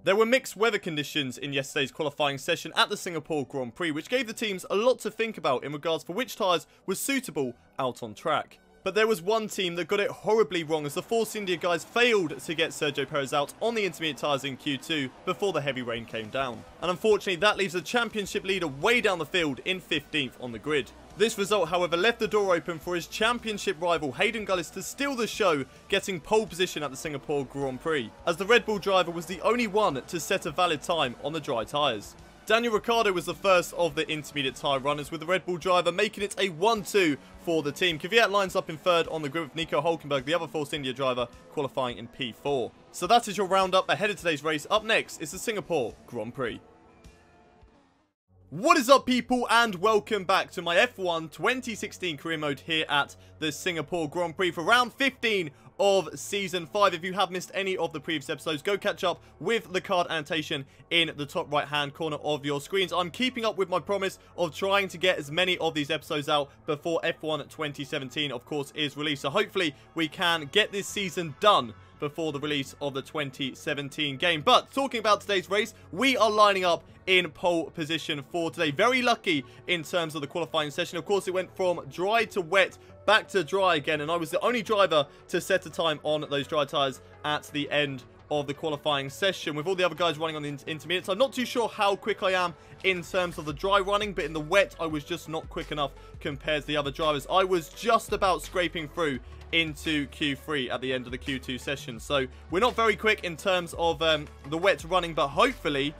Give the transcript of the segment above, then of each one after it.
There were mixed weather conditions in yesterday's qualifying session at the Singapore Grand Prix, which gave the teams a lot to think about in regards for which tyres were suitable out on track. But there was one team that got it horribly wrong as the Force India guys failed to get Sergio Perez out on the intermediate tyres in Q2 before the heavy rain came down. And unfortunately that leaves the championship leader way down the field in 15th on the grid. This result, however, left the door open for his championship rival Hayden Gullis to steal the show, getting pole position at the Singapore Grand Prix, as the Red Bull driver was the only one to set a valid time on the dry tyres. Daniel Ricciardo was the first of the intermediate tyre runners, with the Red Bull driver making it a 1-2 for the team. Kvyat lines up in third on the grid with Nico Hülkenberg, the other Force India driver, qualifying in P4. So that is your roundup ahead of today's race. Up next is the Singapore Grand Prix. What is up, people, and welcome back to my F1 2016 career mode here at the Singapore Grand Prix for round 15 of season 5. If you have missed any of the previous episodes, go catch up with the card annotation in the top right hand corner of your screens. I'm keeping up with my promise of trying to get as many of these episodes out before F1 2017 of course is released, so hopefully we can get this season done before the release of the 2017 game. But talking about today's race, we are lining up in pole position for today. Very lucky in terms of the qualifying session. Of course, it went from dry to wet, back to dry again, and I was the only driver to set a time on those dry tyres at the end of the qualifying session, with all the other guys running on the intermediates. I'm not too sure how quick I am in terms of the dry running, but in the wet, I was just not quick enough compared to the other drivers. I was just about scraping through into Q3 at the end of the Q2 session. So we're not very quick in terms of the wet running, but hopefully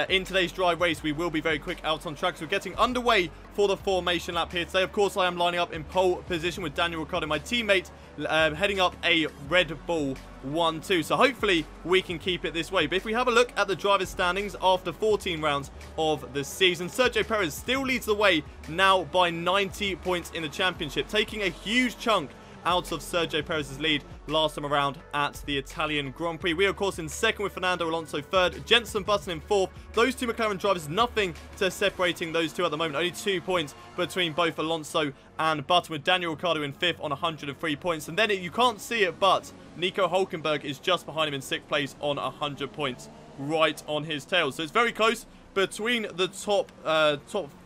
in today's dry race we will be very quick out on track. So we're getting underway for the formation lap here today. Of course, I am lining up in pole position with Daniel Ricciardo, my teammate, heading up a Red Bull 1-2. So hopefully we can keep it this way. But if we have a look at the driver's standings after 14 rounds of the season, Sergio Perez still leads the way now by 90 points in the championship, taking a huge chunk out of Sergio Perez's lead last time around at the Italian Grand Prix. We are, of course, in second with Fernando Alonso third, Jenson Button in fourth. Those two McLaren drivers, nothing to separating those two at the moment. Only 2 points between both Alonso and Button, with Daniel Ricciardo in fifth on 103 points. And then you can't see it, but Nico Hülkenberg is just behind him in sixth place on 100 points, right on his tail. So it's very close between the top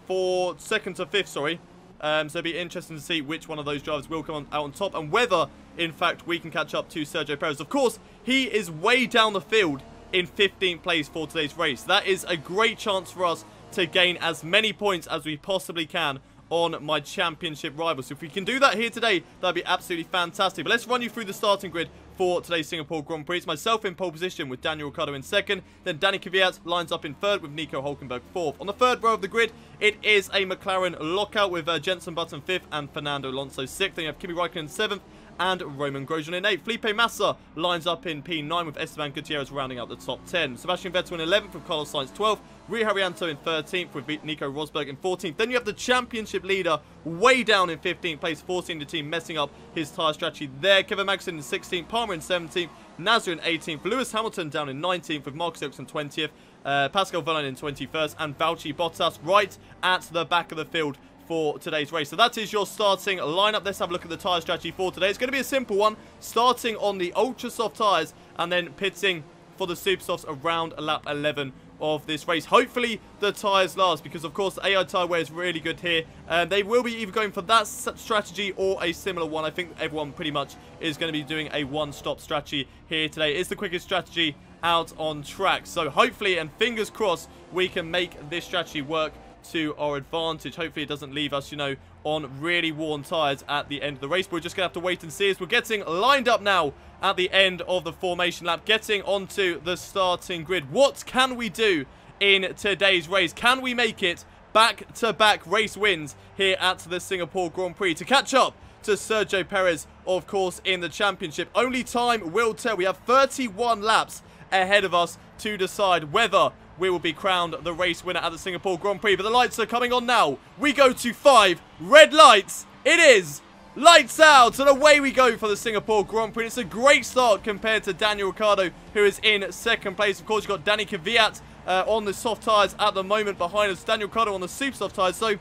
four, second to fifth, sorry. So it'll be interesting to see which one of those drivers will come out on top, and whether, in fact, we can catch up to Sergio Perez. Of course, he is way down the field in 15th place for today's race. That is a great chance for us to gain as many points as we possibly can on my championship rival. So if we can do that here today, that'd be absolutely fantastic. But let's run you through the starting grid for today's Singapore Grand Prix. It's myself in pole position with Daniel Ricciardo in second. Then Danny Kvyat lines up in third with Nico Hülkenberg fourth. On the third row of the grid, it is a McLaren lockout with Jenson Button fifth and Fernando Alonso sixth. Then you have Kimi Raikkonen seventh and Roman Grosjean in 8th. Felipe Massa lines up in P9 with Esteban Gutierrez rounding out the top 10. Sebastian Vettel in 11th with Carlos Sainz 12th. Rui Harianto in 13th with Nico Rosberg in 14th. Then you have the championship leader way down in 15th place, forcing the team messing up his tyre strategy there. Kevin Magnussen in 16th, Palmer in 17th, Nasser in 18th, Lewis Hamilton down in 19th with Marcus Ericsson in 20th, Pascal Wehrlein in 21st, and Valtteri Bottas right at the back of the field for today's race. So that is your starting lineup. Let's have a look at the tyre strategy for today. It's going to be a simple one, starting on the ultra soft tyres and then pitting for the super softs around lap 11 of this race. Hopefully the tyres last, because of course the AI tyre wear is really good here. They will be either going for that strategy or a similar one. I think everyone pretty much is going to be doing a one-stop strategy here today. It's the quickest strategy out on track. So hopefully, and fingers crossed, we can make this strategy work to our advantage. Hopefully it doesn't leave us, you know, on really worn tyres at the end of the race. But we're just going to have to wait and see as we're getting lined up now at the end of the formation lap, getting onto the starting grid. What can we do in today's race? Can we make it back-to-back race wins here at the Singapore Grand Prix to catch up to Sergio Perez, of course, in the championship? Only time will tell. We have 31 laps ahead of us to decide whether we will be crowned the race winner at the Singapore Grand Prix. But the lights are coming on now. We go to 5 red lights. It is lights out, and away we go for the Singapore Grand Prix. It's a great start compared to Daniel Ricciardo, who is in second place. Of course, you've got Danny Kvyat on the soft tyres at the moment behind us. Daniel Ricciardo on the super soft tyres. So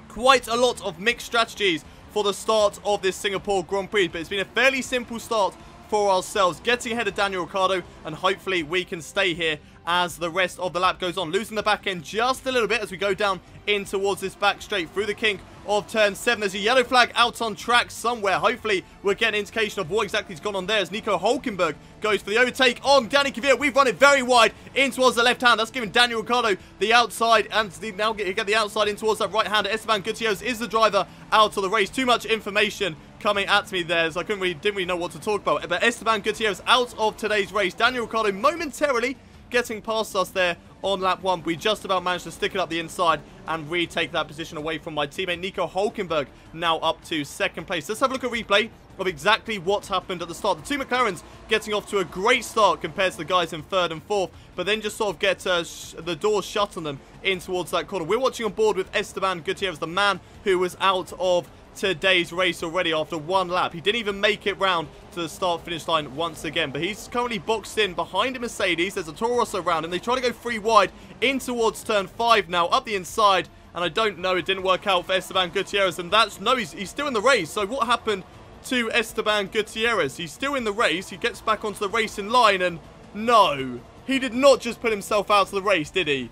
quite a lot of mixed strategies for the start of this Singapore Grand Prix. But it's been a fairly simple start for ourselves, getting ahead of Daniel Ricciardo, and hopefully we can stay here as the rest of the lap goes on. Losing the back end just a little bit as we go down in towards this back straight through the kink of turn 7. There's a yellow flag out on track somewhere. Hopefully we'll get an indication of what exactly has gone on there as Nico Hülkenberg goes for the overtake on Danny Kvyat. We've run it very wide in towards the left hand. That's giving Daniel Ricciardo the outside, and now get the outside in towards that right hand. Esteban Gutierrez is the driver out of the race. Too much information coming at me there, so I didn't really know what to talk about. But Esteban Gutierrez out of today's race. Daniel Ricciardo momentarily getting past us there on lap 1. We just about managed to stick it up the inside and retake that position away from my teammate Nico Hülkenberg, now up to 2nd place. Let's have a look at a replay of exactly what happened at the start. The two McLarens getting off to a great start compared to the guys in 3rd and 4th, but then just sort of get the doors shut on them in towards that corner. We're watching on board with Esteban Gutierrez, the man who was out of today's race already after 1 lap. He didn't even make it round to the start-finish line once again, but he's currently boxed in behind a Mercedes. There's a Toro Rosso around, and they try to go 3 wide in towards turn 5 now, up the inside, and I don't know, it didn't work out for Esteban Gutierrez, and he's still in the race. So what happened to Esteban Gutierrez? He's still in the race. He gets back onto the racing line, and no, he did not just put himself out of the race, did he?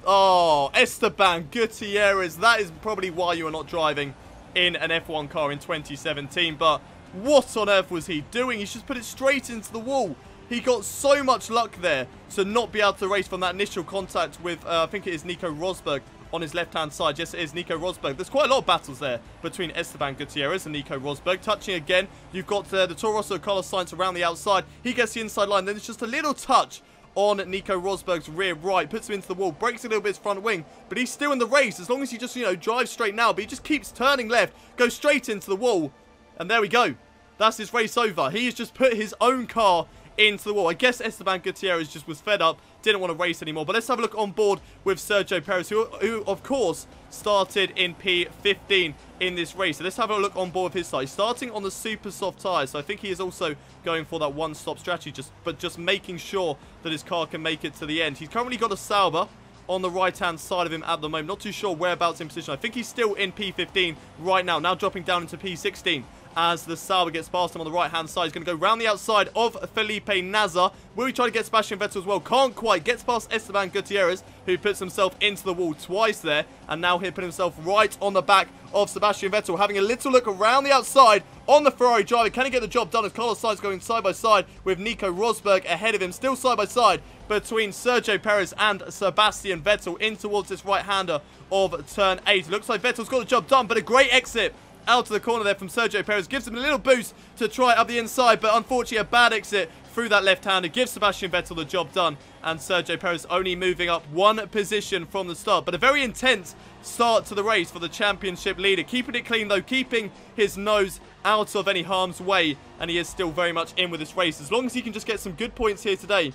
Oh, Esteban Gutierrez, that is probably why you are not driving in an F1 car in 2017, but what on earth was he doing? He's just put it straight into the wall. He got so much luck there to not be able to race from that initial contact with, I think it is Nico Rosberg on his left-hand side. Yes, it is Nico Rosberg. There's quite a lot of battles there between Esteban Gutierrez and Nico Rosberg. Touching again, you've got the Toro Rosso Carlos Sainz around the outside. He gets the inside line, then it's just a little touch on Nico Rosberg's rear right, puts him into the wall, breaks a little bit his front wing, but he's still in the race as long as he just, drives straight now, but he just keeps turning left, goes straight into the wall, and there we go. That's his race over. He has just put his own car into the wall. I guess Esteban Gutierrez just was fed up, didn't want to race anymore. But let's have a look on board with Sergio Perez, who of course started in P15 in this race. So let's have a look on board with his side. Starting on the super soft tyres, so I think he is also going for that one-stop strategy, but just making sure that his car can make it to the end. He's currently got a Sauber on the right-hand side of him at the moment. Not too sure whereabouts in position. I think he's still in P15 right now. Now dropping down into P16 as the Sauber gets past him on the right-hand side. He's going to go round the outside of Felipe Nasr. Will he try to get Sebastian Vettel as well? Can't quite. Gets past Esteban Gutierrez, who puts himself into the wall twice there. And now he'll put himself right on the back of Sebastian Vettel. Having a little look around the outside on the Ferrari driver. Can he get the job done as Carlos Sainz going side by side with Nico Rosberg ahead of him? Still side by side between Sergio Perez and Sebastian Vettel in towards this right-hander of turn 8. Looks like Vettel's got the job done, but a great exit out of the corner there from Sergio Perez. Gives him a little boost to try up the inside, but unfortunately a bad exit through that left-hander. Gives Sebastian Vettel the job done, and Sergio Perez only moving up 1 position from the start. But a very intense start to the race for the championship leader. Keeping it clean though, keeping his nose out of any harm's way, and he is still very much in with this race. As long as he can just get some good points here today,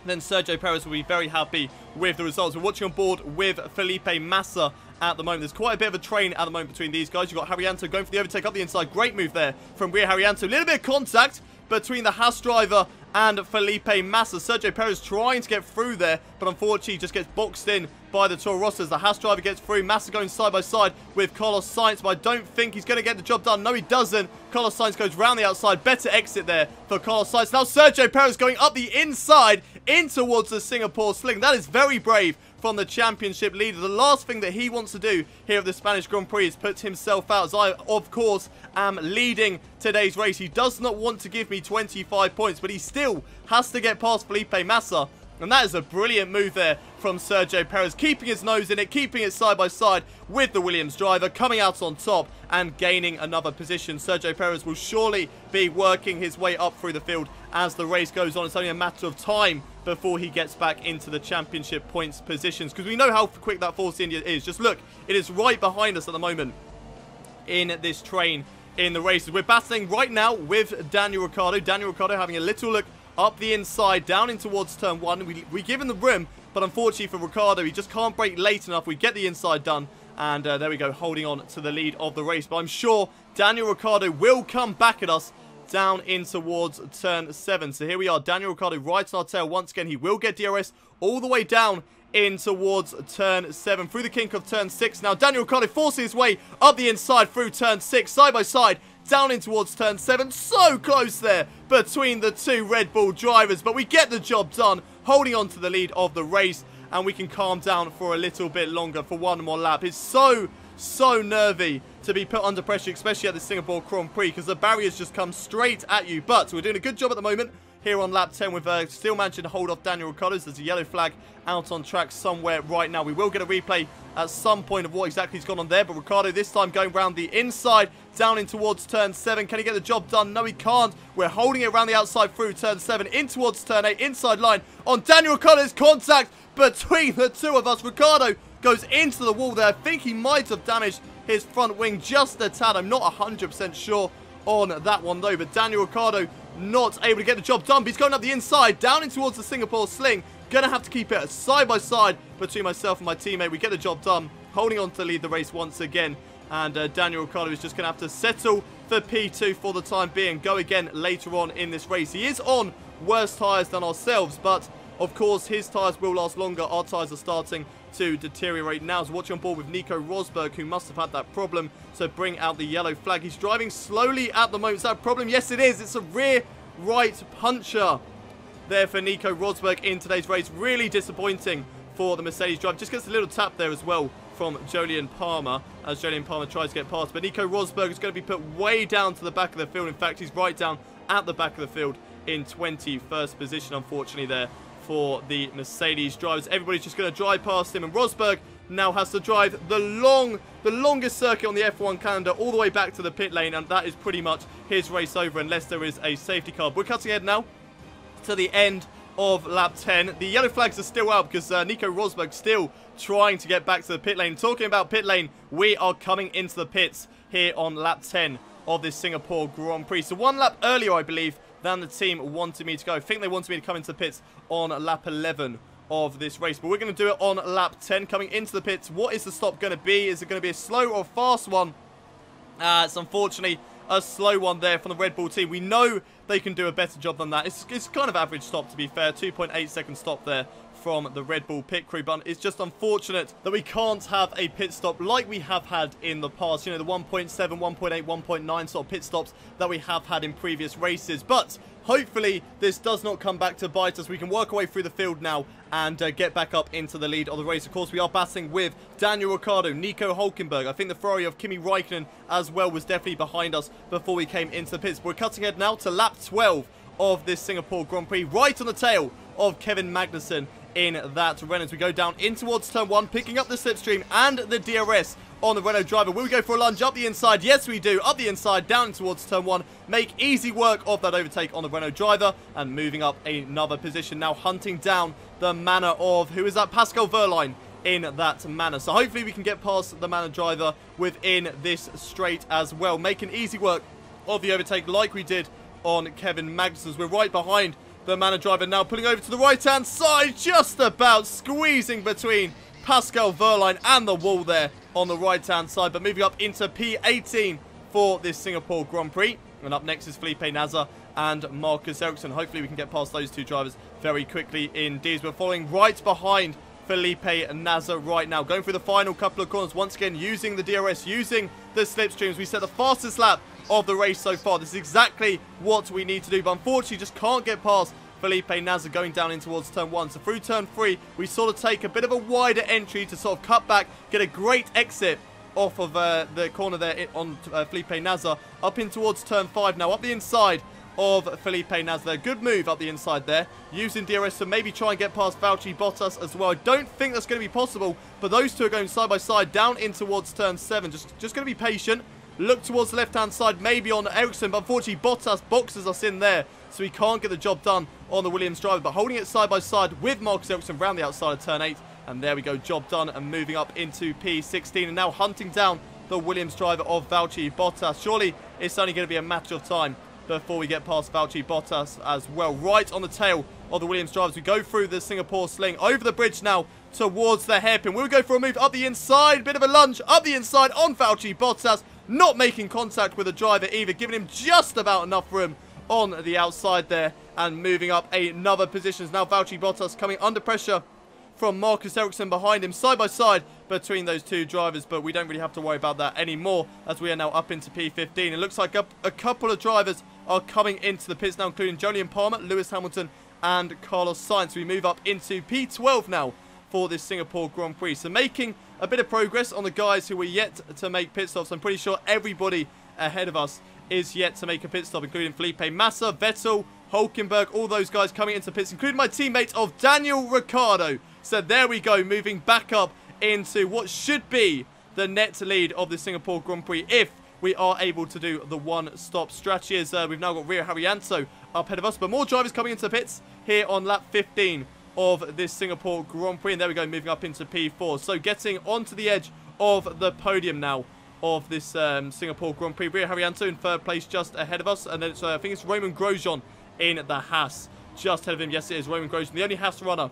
then Sergio Perez will be very happy with the results. We're watching on board with Felipe Massa at the moment. There's quite a bit of a train at the moment between these guys. You've got Haryanto going for the overtake up the inside. Great move there from rear Haryanto. A little bit of contact between the Haas driver and Felipe Massa. Sergio Perez trying to get through there, but unfortunately just gets boxed in by the Toro Rossos. The Haas driver gets through. Massa going side by side with Carlos Sainz, but I don't think he's going to get the job done. No, he doesn't. Carlos Sainz goes round the outside. Better exit there for Carlos Sainz. Now Sergio Perez going up the inside in towards the Singapore Sling. That is very brave from the championship leader. The last thing that he wants to do here at the Spanish Grand Prix is put himself out, as I, of course, am leading today's race. He does not want to give me 25 points, but he still has to get past Felipe Massa. And that is a brilliant move there from Sergio Perez, keeping his nose in it, keeping it side by side with the Williams driver, coming out on top and gaining another position. Sergio Perez will surely be working his way up through the field as the race goes on. It's only a matter of time before he gets back into the championship points positions, because we know how quick that Force India is. Just look, it is right behind us at the moment in this train in the races. We're battling right now with Daniel Ricciardo. Daniel Ricciardo having a little look up the inside, down in towards turn 1. We give him the room, but unfortunately for Ricciardo, he just can't brake late enough. We get the inside done, and there we go, holding on to the lead of the race. But I'm sure Daniel Ricciardo will come back at us down in towards turn 7. So here we are, Daniel Ricciardo right on our tail once again. He will get DRS all the way down in towards turn 7, through the kink of turn 6. Now Daniel Ricciardo forcing his way up the inside through turn 6, side by side. down in towards turn 7. So close there between the two Red Bull drivers, but we get the job done, holding on to the lead of the race, and we can calm down for a little bit longer for one more lap. It's so nervy to be put under pressure, especially at the Singapore Grand Prix, because the barriers just come straight at you. But we're doing a good job at the moment here on lap 10 with still managing to hold off Daniel Ricciardo. There's a yellow flag out on track somewhere right now. We will get a replay at some point of what exactly has gone on there, but Ricciardo this time going around the inside, down in towards turn 7. Can he get the job done? No, he can't. We're holding it around the outside through turn 7, in towards turn 8, inside line on Daniel Ricciardo's contact between the two of us. Ricciardo goes into the wall there. I think he might have damaged his front wing just a tad. I'm not 100% sure on that one though, but Daniel Ricciardo not able to get the job done, but he's going up the inside, down in towards the Singapore sling. Gonna have to keep it side by side between myself and my teammate. We get the job done, holding on to lead the race once again, and Daniel Ricciardo is just gonna have to settle for P2 for the time being, go again later on in this race. He is on worse tyres than ourselves, but of course his tyres will last longer. Our tyres are starting to deteriorate now. So watching on board with Nico Rosberg, who must have had that problem, so bring out the yellow flag. He's driving slowly at the moment. Is that a problem? Yes, it is. It's a rear right puncher there for Nico Rosberg in today's race. Really disappointing for the Mercedes driver. Just gets a little tap there as well from Jolyon Palmer, as Jolyon Palmer tries to get past. But Nico Rosberg is going to be put way down to the back of the field. In fact, he's right down at the back of the field in 21st position, unfortunately, there for the Mercedes drivers. Everybody's just going to drive past him, and Rosberg now has to drive the longest circuit on the F1 calendar all the way back to the pit lane, and that is pretty much his race over unless there is a safety car. We're cutting ahead now to the end of lap 10. The yellow flags are still out because Nico Rosberg still trying to get back to the pit lane. Talking about pit lane, we are coming into the pits here on lap 10 of this Singapore Grand Prix. So one lap earlier, I believe, than the team wanted me to go. I think they wanted me to come into the pits on lap 11 of this race, but we're going to do it on lap 10. Coming into the pits, what is the stop going to be? Is it going to be a slow or fast one? It's unfortunately a slow one there from the Red Bull team. We know they can do a better job than that. It's kind of average stop, to be fair. 2.8 second stop there from the Red Bull pit crew, but it's just unfortunate that we can't have a pit stop like we have had in the past. You know, the 1.7, 1.8, 1.9 sort of pit stops that we have had in previous races. But hopefully this does not come back to bite us. We can work our way through the field now and get back up into the lead of the race. Of course, we are battling with Daniel Ricciardo, Nico Hülkenberg. I think the Ferrari of Kimi Räikkönen as well was definitely behind us before we came into the pits. We're cutting ahead now to lap 12 of this Singapore Grand Prix, right on the tail of Kevin Magnussen in that Renault. We go down in towards turn 1, picking up the slipstream and the DRS on the Renault driver. Will we go for a lunge up the inside? Yes, we do. Up the inside, down towards turn 1. Make easy work of that overtake on the Renault driver, and moving up another position now, hunting down the manner of, who is that? Pascal Wehrlein in that manner. So hopefully we can get past the manner driver within this straight as well, making easy work of the overtake like we did on Kevin Magnussen. We're right behind the manor driver now, pulling over to the right-hand side, just about squeezing between Pascal Wehrlein and the wall there on the right-hand side, but moving up into P18 for this Singapore Grand Prix. And up next is Felipe Nasr and Marcus Ericsson. Hopefully we can get past those two drivers very quickly indeed. We're following right behind Felipe Nasr right now, going through the final couple of corners, once again using the DRS, using the slipstreams. We set the fastest lap of the race so far. This is exactly what we need to do, but unfortunately just can't get past Felipe Nasr going down in towards turn 1. So through turn 3, we sort of take a bit of a wider entry to sort of cut back, get a great exit off of the corner there on Felipe Nasr, up in towards turn 5 now, up the inside of Felipe Nasr. Good move up the inside there, using DRS to maybe try and get past Valtteri Bottas as well. I don't think that's going to be possible, but those two are going side by side down in towards turn 7. Just going to be patient. Look towards the left-hand side, maybe on Ericsson, but unfortunately Bottas boxes us in there, so he can't get the job done on the Williams driver. But holding it side by side with Marcus Ericsson round the outside of turn 8, and there we go, job done, and moving up into P16, and now hunting down the Williams driver of Valtteri Bottas. Surely it's only going to be a matter of time before we get past Valtteri Bottas as well. Right on the tail of the Williams drivers, we go through the Singapore sling, over the bridge now towards the hairpin. We'll go for a move up the inside, bit of a lunge up the inside on Valtteri Bottas, not making contact with the driver either, giving him just about enough room on the outside there, and moving up another position. Now Valtteri Bottas coming under pressure from Marcus Ericsson behind him, side by side between those two drivers, but we don't really have to worry about that anymore as we are now up into P15. It looks like a couple of drivers are coming into the pits now, including Jolyon Palmer, Lewis Hamilton, and Carlos Sainz. We move up into P12 now for this Singapore Grand Prix. So making a bit of progress on the guys who were yet to make pit stops. I'm pretty sure everybody ahead of us is yet to make a pit stop, including Felipe Massa, Vettel, Hulkenberg, all those guys coming into pits, including my teammate of Daniel Ricciardo. So there we go, moving back up into what should be the net lead of the Singapore Grand Prix if we are able to do the one-stop strategy, as we've now got Rio Haryanto up ahead of us. But more drivers coming into the pits here on lap 15 of this Singapore Grand Prix. And there we go, moving up into P4. So getting onto the edge of the podium now of this Singapore Grand Prix. Rio Haryanto in third place just ahead of us. And then it's, I think it's Romain Grosjean in the Haas just ahead of him. Yes, it is Romain Grosjean, the only Haas runner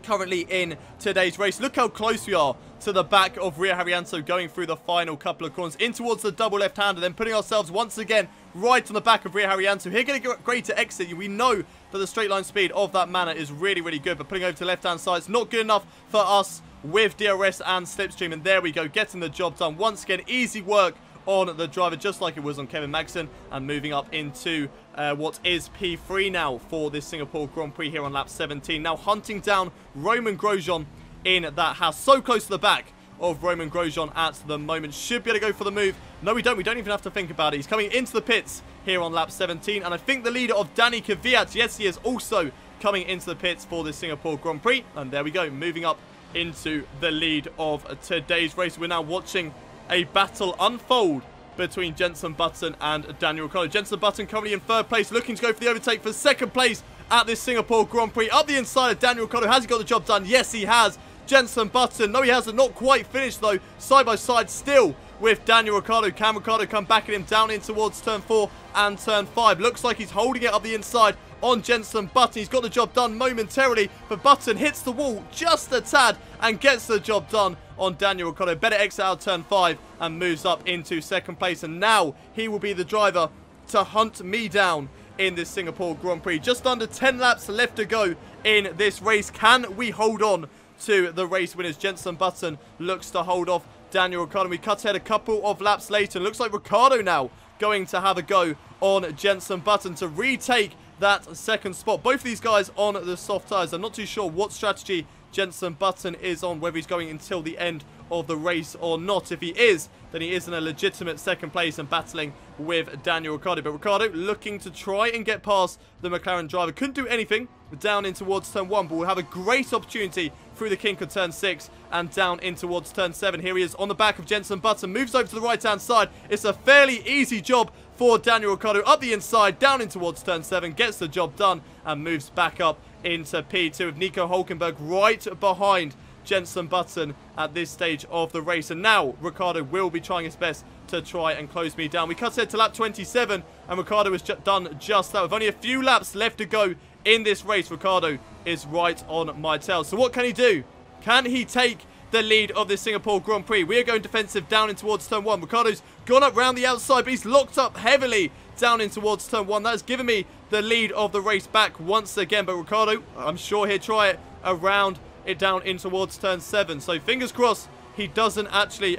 currently in today's race. Look how close we are to the back of Rio Haryanto going through the final couple of corners in towards the double left-hander, then putting ourselves once again right on the back of Rio Haryanto. Here getting a greater exit. We know that the straight line speed of that Manor is really, really good, but putting over to the left-hand side is not good enough for us with DRS and Slipstream. And there we go, getting the job done. Once again, easy work on the driver, just like it was on Kevin Magnussen, and moving up into what is P3 now for this Singapore Grand Prix here on lap 17. Now hunting down Romain Grosjean in that Haas, so close to the back of Romain Grosjean at the moment. Should be able to go for the move. No, we don't. We don't even have to think about it. He's coming into the pits here on lap 17, and I think the leader of Danny Kvyat, yes, he is also coming into the pits for this Singapore Grand Prix. And there we go, moving up into the lead of today's race. We're now watching a battle unfold between Jenson Button and Daniel Ricciardo. Jenson Button currently in third place, looking to go for the overtake for second place at this Singapore Grand Prix. Up the inside of Daniel Ricciardo. Has he got the job done? Yes, he has. Jenson Button, no, he hasn't. Not quite finished, though. Side by side still with Daniel Ricciardo. Can Ricciardo come back at him down in towards turn 4 and turn 5? Looks like he's holding it up the inside on Jenson Button. He's got the job done momentarily, but Button hits the wall just a tad and gets the job done on Daniel Ricciardo. Better exit out turn 5 and moves up into second place. And now he will be the driver to hunt me down in this Singapore Grand Prix. Just under 10 laps left to go in this race. Can we hold on to the race winners? Jenson Button looks to hold off Daniel Ricciardo. We cut ahead a couple of laps later. Looks like Ricciardo now going to have a go on Jenson Button to retake that second spot. Both of these guys on the soft tyres. I'm not too sure what strategy Jenson Button is on, whether he's going until the end of the race or not. If he is, then he is in a legitimate second place and battling with Daniel Ricciardo. But Ricciardo looking to try and get past the McLaren driver. Couldn't do anything down in towards turn 1, but we'll have a great opportunity through the kink of turn 6 and down in towards turn 7. Here he is on the back of Jenson Button. Moves over to the right-hand side. It's a fairly easy job for Daniel Ricciardo. Up the inside, down in towards turn 7. Gets the job done and moves back up into P2 with Nico Hulkenberg right behind Jenson Button at this stage of the race. And now Ricciardo will be trying his best to try and close me down. We cut ahead to lap 27 and Ricciardo has done just that. With only a few laps left to go in this race, Ricciardo is right on my tail. So what can he do? Can he take the lead of this Singapore Grand Prix? We are going defensive down in towards turn 1. Ricciardo's gone up round the outside, but he's locked up heavily down in towards turn 1. That has given me the lead of the race back once again. But Ricciardo, I'm sure he'll try it around it down in towards turn 7. So fingers crossed he isn't actually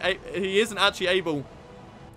able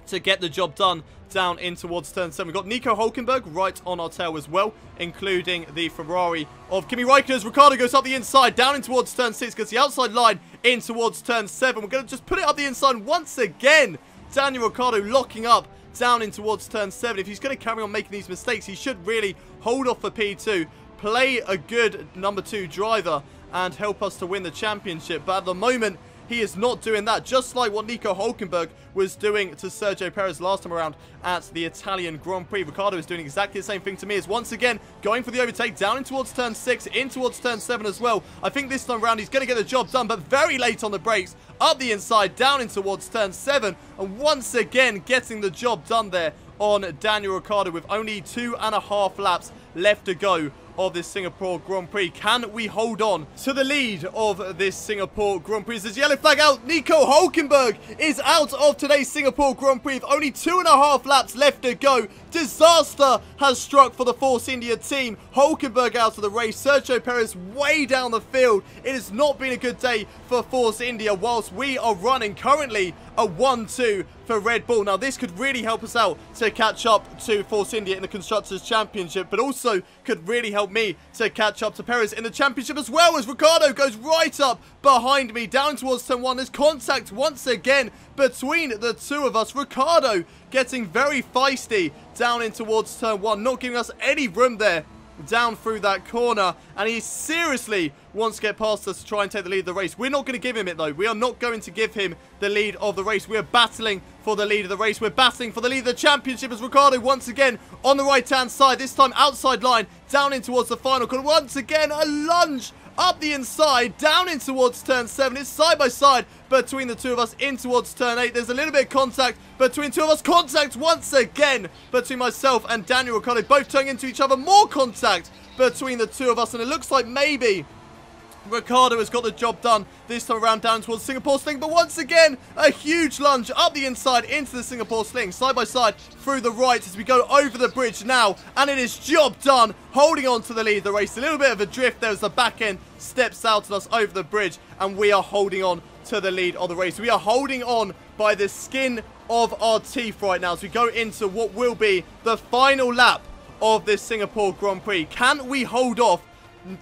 to get the job done down in towards turn 7. We've got Nico Hulkenberg right on our tail as well, including the Ferrari of Kimi Räikkönen. Ricciardo goes up the inside, down in towards turn 6, gets the outside line in towards turn 7. We're going to just put it up the inside once again. Daniel Ricciardo locking up down in towards turn 7. If he's going to carry on making these mistakes, he should really hold off for P2, play a good number 2 driver, and help us to win the championship. But at the moment, he is not doing that, just like what Nico Hulkenberg was doing to Sergio Perez last time around at the Italian Grand Prix. Ricciardo is doing exactly the same thing to me, as once again going for the overtake down in towards turn 6, in towards turn 7 as well. I think this time around he's going to get the job done, but very late on the brakes, up the inside, down in towards turn 7, and once again getting the job done there on Daniel Ricciardo with only 2.5 laps left to go of this Singapore Grand Prix. Can we hold on to the lead of this Singapore Grand Prix? There's yellow flag out. Nico Hulkenberg is out of today's Singapore Grand Prix with only 2.5 laps left to go. Disaster has struck for the Force India team. Hulkenberg out of the race. Sergio Perez way down the field. It has not been a good day for Force India whilst we are running currently a 1-2 for Red Bull. Now, this could really help us out to catch up to Force India in the Constructors' Championship, but also could really help me to catch up to Perez in the Championship as well, as Ricciardo goes right up behind me down towards turn 1. There's contact once again between the two of us. Ricciardo getting very feisty down in towards turn 1, not giving us any room there down through that corner, and he seriously wants to get past us to try and take the lead of the race. We're not going to give him it though. We are not going to give him the lead of the race. We are battling for the lead of the race. We're battling for the lead of the championship as Ricciardo once again on the right hand side, this time outside line, down in towards the final corner. Once again a lunge up the inside, down in towards turn 7. It's side by side between the two of us in towards turn 8. There's a little bit of contact between two of us. Contact once again between myself and Daniel Ricciardo, both turning into each other. More contact between the two of us, and it looks like maybe Ricciardo has got the job done this time around down towards Singapore Sling. But once again, a huge lunge up the inside into the Singapore Sling. Side by side through the right as we go over the bridge now. And it is job done. Holding on to the lead of the race. A little bit of a drift there as the back end steps out on us over the bridge. And we are holding on to the lead of the race. We are holding on by the skin of our teeth right now as we go into what will be the final lap of this Singapore Grand Prix. Can we hold off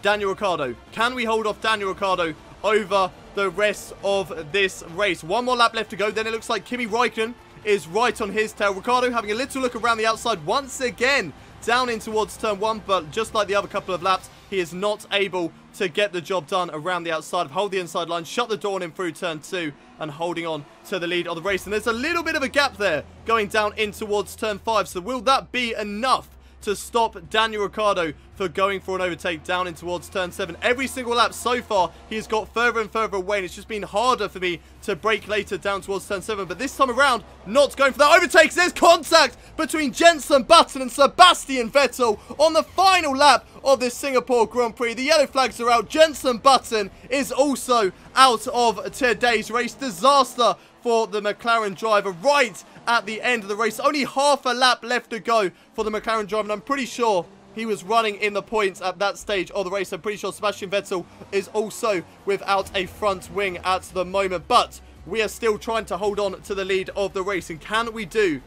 Daniel Ricciardo? Can we hold off Daniel Ricciardo over the rest of this race? One more lap left to go. Then it looks like Kimi Räikkönen is right on his tail. Ricciardo having a little look around the outside once again down in towards turn 1, but just like the other couple of laps, he is not able to get the job done around the outside. Hold the inside line, shut the door on him through turn 2, and holding on to the lead of the race. And there's a little bit of a gap there going down in towards turn 5. So will that be enough to stop Daniel Ricciardo for going for an overtake down in towards turn 7? Every single lap so far, he's got further and further away, and it's just been harder for me to break later down towards turn 7. But this time around, not going for that overtake. There's contact between Jenson Button and Sebastian Vettel on the final lap of this Singapore Grand Prix. The yellow flags are out. Jenson Button is also out of today's race. Disaster for the McLaren driver right at the end of the race. Only half a lap left to go for the McLaren driver, and I'm pretty sure he was running in the points at that stage of the race. I'm pretty sure Sebastian Vettel is also without a front wing at the moment, but we are still trying to hold on to the lead of the race. And can we do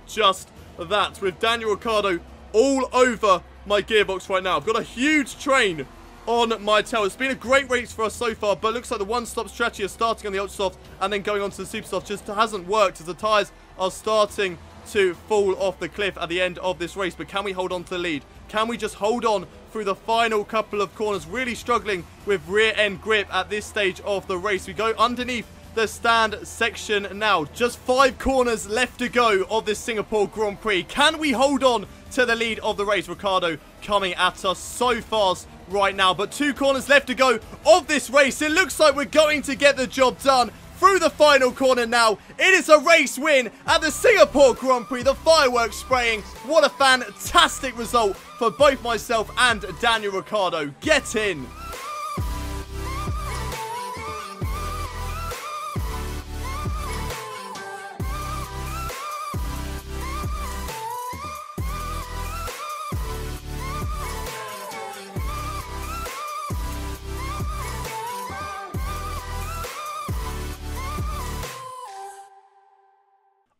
just that with Daniel Ricciardo all over my gearbox right now? I've got a huge train on my tail. It's been a great race for us so far, but it looks like the one-stop strategy of starting on the ultra soft and then going on to the super soft just hasn't worked, as the tyres are starting to fall off the cliff at the end of this race. But can we hold on to the lead? Can we just hold on through the final couple of corners? Really struggling with rear end grip at this stage of the race. We go underneath the stand section now. Just 5 corners left to go of this Singapore Grand Prix. Can we hold on to the lead of the race? Ricciardo coming at us so fast right now, but 2 corners left to go of this race. It looks like we're going to get the job done through the final corner now. It is a race win at the Singapore Grand Prix. The fireworks spraying. What a fantastic result for both myself and Daniel Ricciardo. Get in.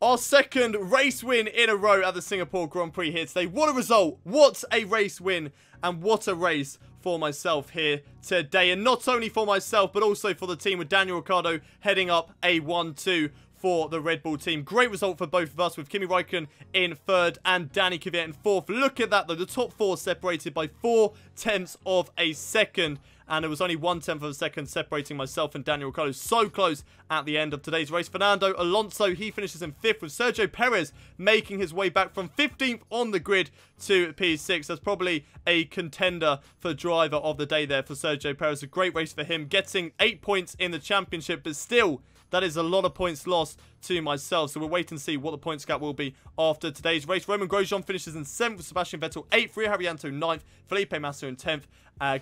Our second race win in a row at the Singapore Grand Prix here today. What a result. What a race win. And what a race for myself here today. And not only for myself, but also for the team, with Daniel Ricciardo heading up a 1-2 for the Red Bull team. Great result for both of us, with Kimi Räikkönen in 3rd and Danny Kvyat in 4th. Look at that though. The top 4 separated by 0.4 of a second. And it was only 0.1 of a second separating myself and Daniel Ricciardo. So close at the end of today's race. Fernando Alonso, he finishes in 5th, with Sergio Perez making his way back from 15th on the grid to P6. That's probably a contender for driver of the day there for Sergio Perez. A great race for him, getting 8 points in the championship, but still that is a lot of points lost to myself. So we'll wait and see what the points gap will be after today's race. Roman Grosjean finishes in 7th, with Sebastian Vettel 8th, Rio Haryanto 9th, Felipe Massa in 10th,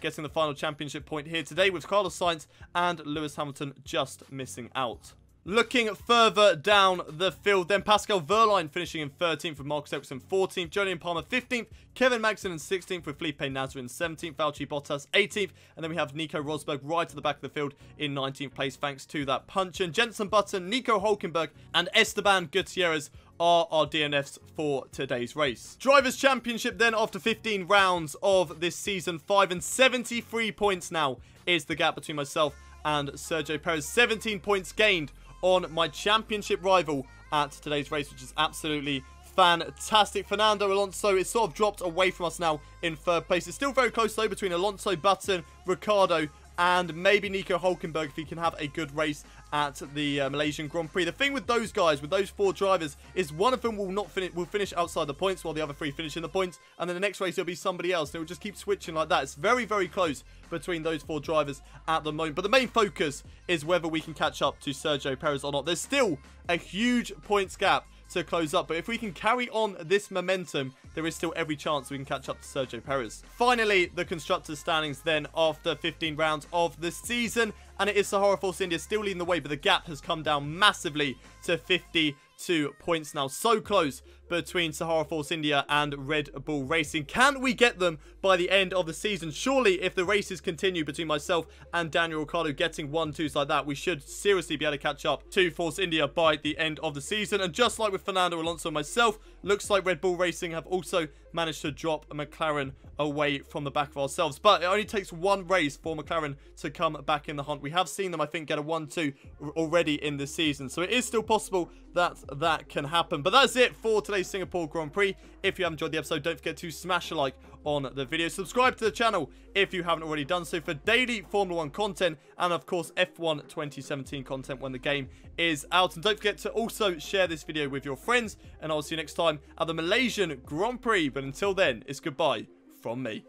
getting the final championship point here today, with Carlos Sainz and Lewis Hamilton just missing out. Looking further down the field, then Pascal Wehrlein finishing in 13th, with Marcus Ericsson 14th, Julian Palmer 15th, Kevin Magnussen in 16th, with Felipe Nasr in 17th, Valtteri Bottas 18th, and then we have Nico Rosberg right at the back of the field in 19th place, thanks to that punch. And Jenson Button, Nico Hulkenberg, and Esteban Gutierrez are our DNFs for today's race. Drivers' Championship then, after 15 rounds of this Season 5, and 73 points now is the gap between myself and Sergio Perez. 17 points gained on my championship rival at today's race, which is absolutely fantastic. Fernando Alonso is sort of dropped away from us now in 3rd place. It's still very close though between Alonso, Button, Ricciardo, and maybe Nico Hulkenberg if he can have a good race at the Malaysian Grand Prix. The thing with those guys, with those 4 drivers, is one of them will finish outside the points while the other 3 finish in the points, and then the next race it'll be somebody else. They will just keep switching like that. It's very, very close between those 4 drivers at the moment. But the main focus is whether we can catch up to Sergio Perez or not. There's still a huge points gap to close up, but if we can carry on this momentum, there is still every chance we can catch up to Sergio Perez. Finally, the constructors' standings then after 15 rounds of the season, and it is Sahara Force India still leading the way, but the gap has come down massively to 52 points now. So close between Sahara Force India and Red Bull Racing. Can we get them by the end of the season? Surely, if the races continue between myself and Daniel Ricciardo getting 1-2s like that, we should seriously be able to catch up to Force India by the end of the season. And just like with Fernando Alonso and myself, looks like Red Bull Racing have also managed to drop a McLaren away from the back of ourselves. But it only takes 1 race for McLaren to come back in the hunt. We have seen them, I think, get a 1-2 already in this season. So it is still possible that that can happen. But that's it for today's Singapore Grand Prix. If you have enjoyed the episode, don't forget to smash a like on the video. Subscribe to the channel if you haven't already done so for daily Formula 1 content, and of course F1 2017 content when the game is out. And don't forget to also share this video with your friends, and I'll see you next time at the Malaysian Grand Prix. But until then, it's goodbye from me.